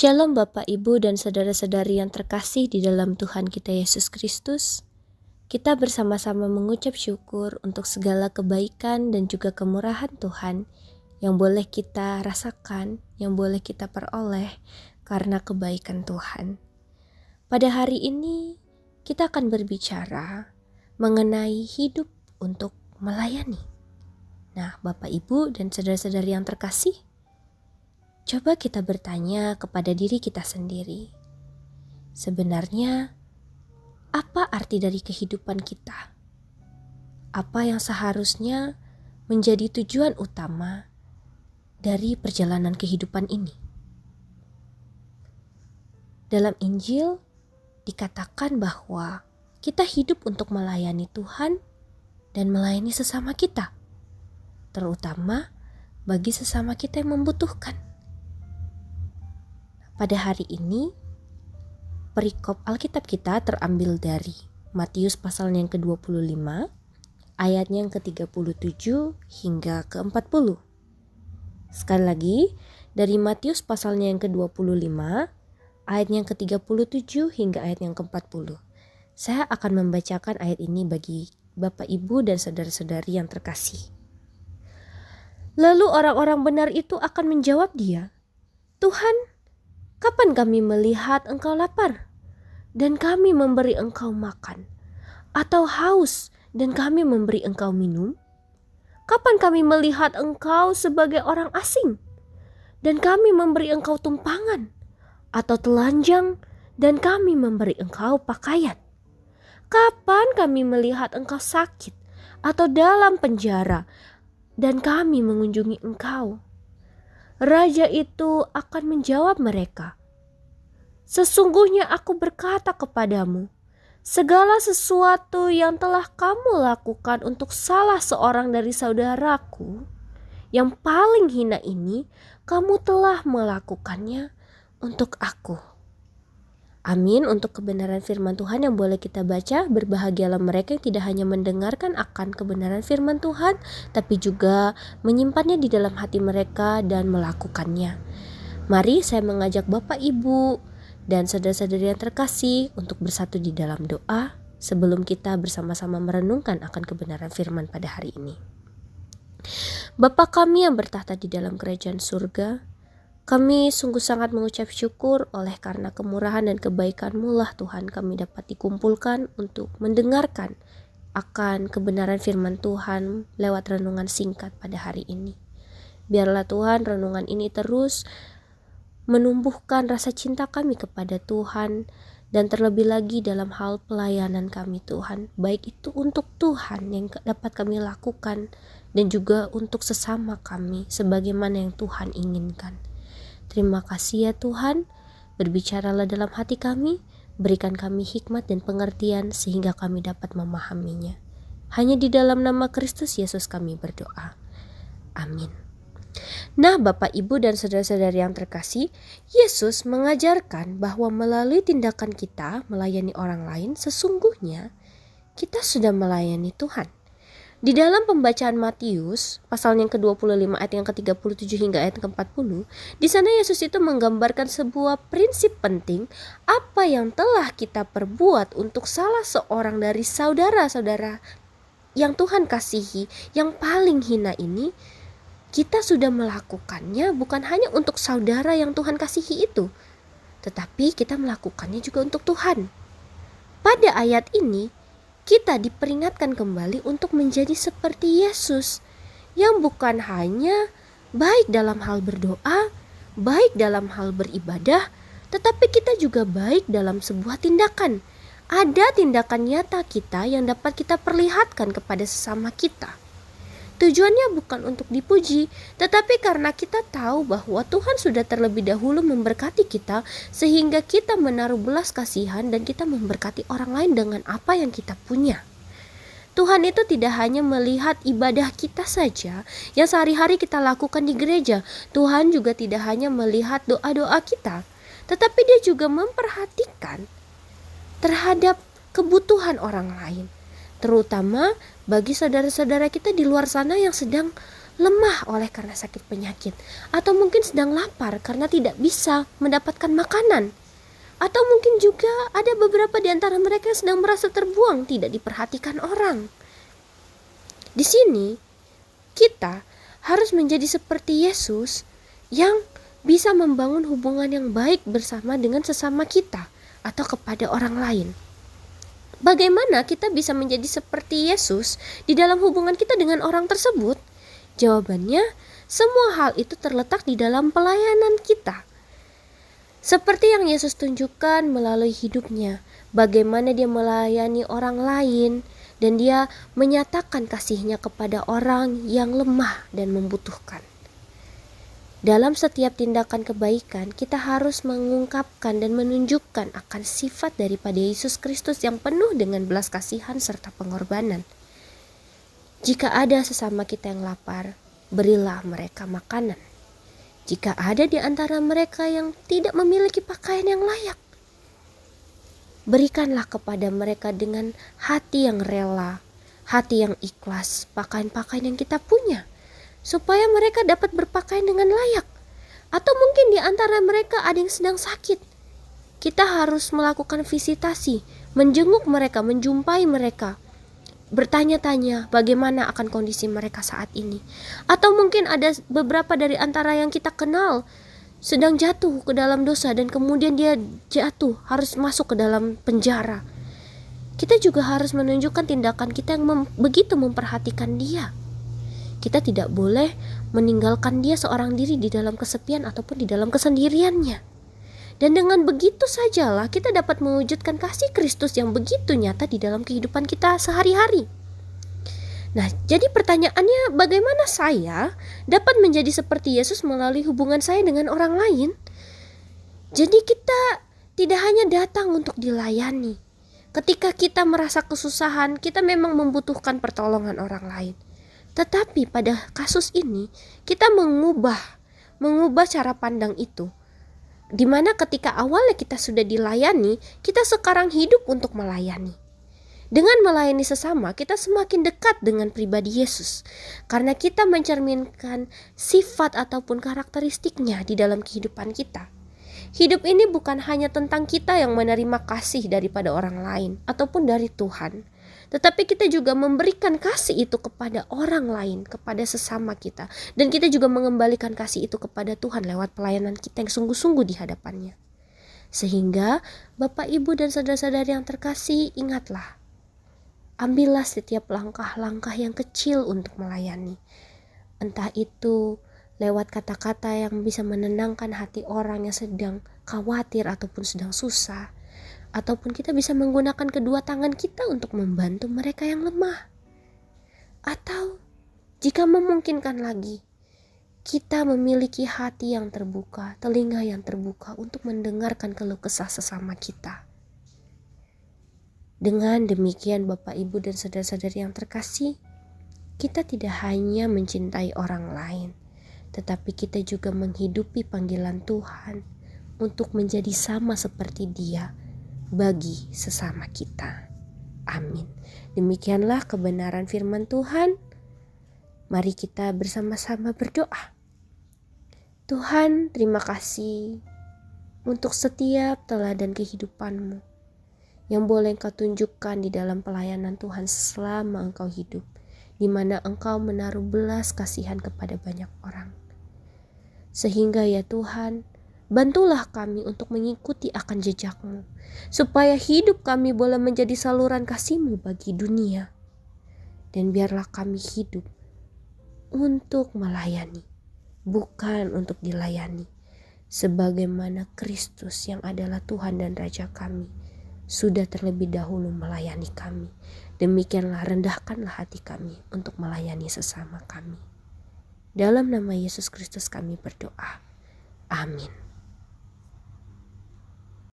Shalom Bapak, Ibu, dan saudara-saudari yang terkasih di dalam Tuhan kita Yesus Kristus. Kita bersama-sama mengucap syukur untuk segala kebaikan dan juga kemurahan Tuhan yang boleh kita rasakan, yang boleh kita peroleh karena kebaikan Tuhan. Pada hari ini kita akan berbicara mengenai hidup untuk melayani. Nah, Bapak, Ibu, dan saudara-saudari yang terkasih, coba kita bertanya kepada diri kita sendiri. Sebenarnya, apa arti dari kehidupan kita? Apa yang seharusnya menjadi tujuan utama dari perjalanan kehidupan ini? Dalam Injil dikatakan bahwa kita hidup untuk melayani Tuhan dan melayani sesama kita, terutama bagi sesama kita yang membutuhkan. Pada hari ini, perikop Alkitab kita terambil dari Matius pasal yang ke-25, ayatnya yang ke-37 hingga ke-40. Sekali lagi, dari Matius pasalnya yang ke-25, ayatnya yang ke-37 hingga ayat yang ke-40. Saya akan membacakan ayat ini bagi Bapak, Ibu, dan saudara-saudari yang terkasih. Lalu orang-orang benar itu akan menjawab dia, "Tuhan, kapan kami melihat engkau lapar dan kami memberi engkau makan, atau haus dan kami memberi engkau minum? Kapan kami melihat engkau sebagai orang asing dan kami memberi engkau tumpangan, atau telanjang dan kami memberi engkau pakaian? Kapan kami melihat engkau sakit atau dalam penjara dan kami mengunjungi engkau?" Raja itu akan menjawab mereka, "Sesungguhnya aku berkata kepadamu, segala sesuatu yang telah kamu lakukan untuk salah seorang dari saudaraku yang paling hina ini, kamu telah melakukannya untuk aku." Amin. Untuk kebenaran firman Tuhan yang boleh kita baca, berbahagialah mereka yang tidak hanya mendengarkan akan kebenaran firman Tuhan, tapi juga menyimpannya di dalam hati mereka dan melakukannya. Mari saya mengajak Bapak, Ibu, dan saudara-saudari yang terkasih untuk bersatu di dalam doa sebelum kita bersama-sama merenungkan akan kebenaran firman pada hari ini. Bapa kami yang bertahta di dalam kerajaan surga, kami sungguh sangat mengucap syukur oleh karena kemurahan dan kebaikan-Mu lah Tuhan kami dapat dikumpulkan untuk mendengarkan akan kebenaran firman Tuhan lewat renungan singkat pada hari ini. Biarlah Tuhan renungan ini terus menumbuhkan rasa cinta kami kepada Tuhan dan terlebih lagi dalam hal pelayanan kami Tuhan, baik itu untuk Tuhan yang dapat kami lakukan dan juga untuk sesama kami sebagaimana yang Tuhan inginkan. Terima kasih ya Tuhan, berbicaralah dalam hati kami, berikan kami hikmat dan pengertian sehingga kami dapat memahaminya. Hanya di dalam nama Kristus Yesus kami berdoa. Amin. Nah, Bapak, Ibu, dan saudara-saudari yang terkasih, Yesus mengajarkan bahwa melalui tindakan kita melayani orang lain, sesungguhnya kita sudah melayani Tuhan. Di dalam pembacaan Matius, pasal yang ke-25 ayat yang ke-37 hingga ayat ke-40, di sana Yesus itu menggambarkan sebuah prinsip penting apa yang telah kita perbuat untuk salah seorang dari saudara-saudara yang Tuhan kasihi, yang paling hina ini. Kita sudah melakukannya bukan hanya untuk saudara yang Tuhan kasihi itu, tetapi kita melakukannya juga untuk Tuhan. Pada ayat ini, kita diperingatkan kembali untuk menjadi seperti Yesus, yang bukan hanya baik dalam hal berdoa, baik dalam hal beribadah, tetapi kita juga baik dalam sebuah tindakan. Ada tindakan nyata kita yang dapat kita perlihatkan kepada sesama kita. Tujuannya bukan untuk dipuji, tetapi karena kita tahu bahwa Tuhan sudah terlebih dahulu memberkati kita, sehingga kita menaruh belas kasihan dan kita memberkati orang lain dengan apa yang kita punya. Tuhan itu tidak hanya melihat ibadah kita saja yang sehari-hari kita lakukan di gereja. Tuhan juga tidak hanya melihat doa-doa kita, tetapi Dia juga memperhatikan terhadap kebutuhan orang lain, terutama bagi saudara-saudara kita di luar sana yang sedang lemah oleh karena sakit penyakit, atau mungkin sedang lapar karena tidak bisa mendapatkan makanan. Atau mungkin juga ada beberapa di antara mereka yang sedang merasa terbuang, tidak diperhatikan orang. Di sini kita harus menjadi seperti Yesus yang bisa membangun hubungan yang baik bersama dengan sesama kita atau kepada orang lain. Bagaimana kita bisa menjadi seperti Yesus di dalam hubungan kita dengan orang tersebut? Jawabannya, semua hal itu terletak di dalam pelayanan kita. Seperti yang Yesus tunjukkan melalui hidupnya, bagaimana dia melayani orang lain dan dia menyatakan kasihnya kepada orang yang lemah dan membutuhkan. Dalam setiap tindakan kebaikan, kita harus mengungkapkan dan menunjukkan akan sifat daripada Yesus Kristus yang penuh dengan belas kasihan serta pengorbanan. Jika ada sesama kita yang lapar, berilah mereka makanan. Jika ada di antara mereka yang tidak memiliki pakaian yang layak, berikanlah kepada mereka dengan hati yang rela, hati yang ikhlas, pakaian-pakaian yang kita punya, supaya mereka dapat berpakaian dengan layak. Atau mungkin di antara mereka ada yang sedang sakit. Kita harus melakukan visitasi, menjenguk mereka, menjumpai mereka, bertanya-tanya bagaimana akan kondisi mereka saat ini. Atau mungkin ada beberapa dari antara yang kita kenal sedang jatuh ke dalam dosa dan kemudian dia jatuh, harus masuk ke dalam penjara. Kita juga harus menunjukkan tindakan kita yang begitu memperhatikan dia. Kita tidak boleh meninggalkan dia seorang diri di dalam kesepian ataupun di dalam kesendiriannya. Dan dengan begitu sajalah kita dapat mewujudkan kasih Kristus yang begitu nyata di dalam kehidupan kita sehari-hari. Nah, jadi pertanyaannya, bagaimana saya dapat menjadi seperti Yesus melalui hubungan saya dengan orang lain? Jadi kita tidak hanya datang untuk dilayani. Ketika kita merasa kesusahan, kita memang membutuhkan pertolongan orang lain. Tetapi pada kasus ini, kita mengubah cara pandang itu. Dimana ketika awalnya kita sudah dilayani, kita sekarang hidup untuk melayani. Dengan melayani sesama, kita semakin dekat dengan pribadi Yesus. Karena kita mencerminkan sifat ataupun karakteristiknya di dalam kehidupan kita. Hidup ini bukan hanya tentang kita yang menerima kasih daripada orang lain ataupun dari Tuhan. Tetapi kita juga memberikan kasih itu kepada orang lain, kepada sesama kita. Dan kita juga mengembalikan kasih itu kepada Tuhan lewat pelayanan kita yang sungguh-sungguh di hadapannya. Sehingga Bapak, Ibu, dan saudara-saudari yang terkasih, ingatlah. Ambillah setiap langkah-langkah yang kecil untuk melayani. Entah itu lewat kata-kata yang bisa menenangkan hati orang yang sedang khawatir ataupun sedang susah. Ataupun kita bisa menggunakan kedua tangan kita untuk membantu mereka yang lemah. Atau jika memungkinkan lagi, kita memiliki hati yang terbuka, telinga yang terbuka untuk mendengarkan keluh kesah sesama kita. Dengan demikian Bapak, Ibu, dan saudara-saudari yang terkasih, kita tidak hanya mencintai orang lain, tetapi kita juga menghidupi panggilan Tuhan untuk menjadi sama seperti Dia bagi sesama kita. Amin. Demikianlah kebenaran firman Tuhan. Mari kita bersama-sama berdoa. Tuhan, terima kasih untuk setiap teladan kehidupan-Mu yang boleh Engkau tunjukkan di dalam pelayanan Tuhan selama Engkau hidup, di mana Engkau menaruh belas kasihan kepada banyak orang. Sehingga ya Tuhan, bantulah kami untuk mengikuti akan jejak-Mu, supaya hidup kami boleh menjadi saluran kasih-Mu bagi dunia. Dan biarlah kami hidup untuk melayani, bukan untuk dilayani. Sebagaimana Kristus yang adalah Tuhan dan Raja kami, sudah terlebih dahulu melayani kami. Demikianlah rendahkanlah hati kami untuk melayani sesama kami. Dalam nama Yesus Kristus kami berdoa. Amin.